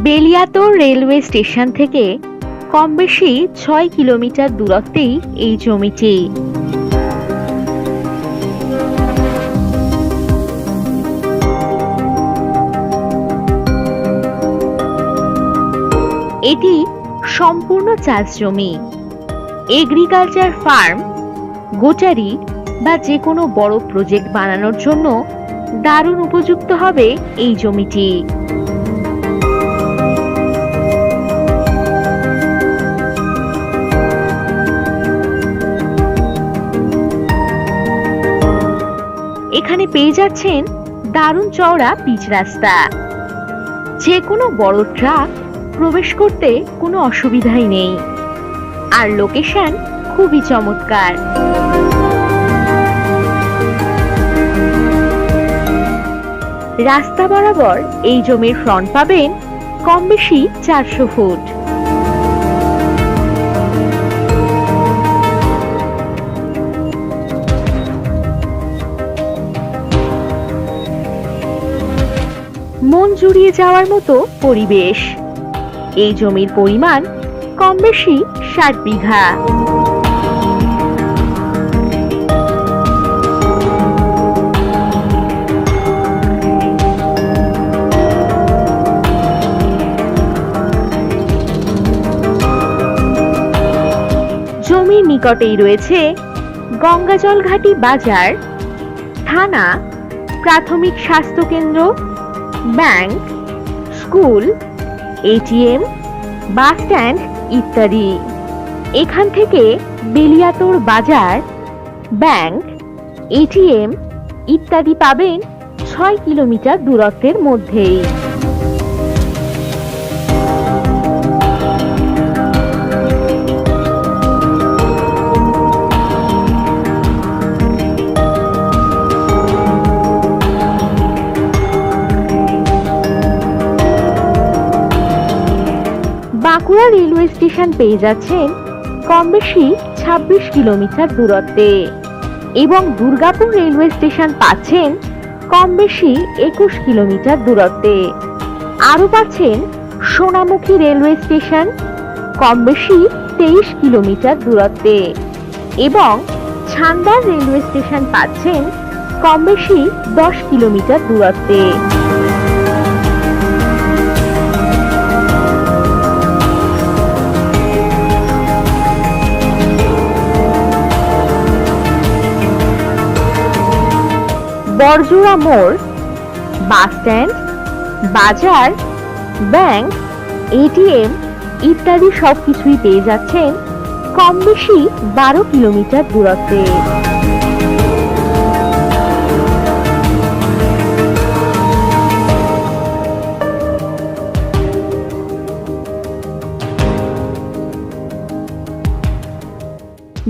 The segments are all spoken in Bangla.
বেলিয়াতোড় রেলওয়ে স্টেশন থেকে কম বেশি ৬ কিলোমিটার দূরত্বেই এই জমিটি। এটি সম্পূর্ণ চাষ জমি। এগ্রিকালচার ফার্ম, গোটারি বা যে কোনো বড় প্রজেক্ট বানানোর জন্য দারুণ উপযুক্ত হবে এই জমিটি। এখানে পেয়ে যাচ্ছেন দারুণ চওড়া পিচ রাস্তা। যে কোনো বড় ট্রাক প্রবেশ করতে কোনো অসুবিধাই নেই, আর লোকেশন খুবই চমৎকার। রাস্তা বরাবর এই জমির ফ্রন্ট পাবেন কম বেশি ৪০০ ফুট। মন জুড়িয়ে যাওয়ার মতো পরিবেশ। এই জমির পরিমাণ কম বেশি ৬০ বিঘা। জমির নিকটেই রয়েছে গঙ্গাজলঘাটি বাজার, থানা, প্রাথমিক স্বাস্থ্য কেন্দ্র, bank, school, ATM, bus stand ইত্যাদি। এখান থেকে বেলিয়াতোড় বাজার, ব্যাংক, এটিএম ইত্যাদি পাবেন ৬ কিলোমিটার দূরত্বের মধ্যেই। বাঁকুড়া রেলওয়ে স্টেশন পেয়ে যাচ্ছেন কম বেশি ২৬ কিলোমিটার দূরত্বে এবং দুর্গাপুর রেলওয়ে স্টেশন পাচ্ছেন কম বেশি ২১ কিলোমিটার দূরত্বে। আরও পাচ্ছেন সোনামুখী রেলওয়ে স্টেশন কম বেশি ২৩ কিলোমিটার দূরত্বে এবং ছান্দার রেলওয়ে স্টেশন পাচ্ছেন কম বেশি ১০ কিলোমিটার দূরত্বে। বড়জোড়া মোড়, বাস স্ট্যান্ড, বাজার, ব্যাংক, এটিএম ইত্যাদি সবকিছুই পেয়ে যাচ্ছেন কম বেশি ১২ কিলোমিটার দূরত্বে।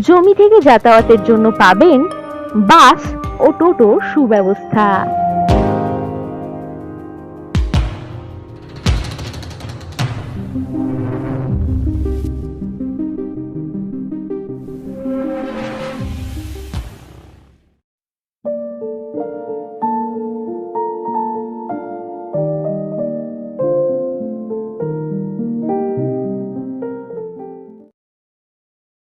জমি থেকে যাতায়াতের জন্য পাবেন বাস ও টোটো সুব্যবস্থা।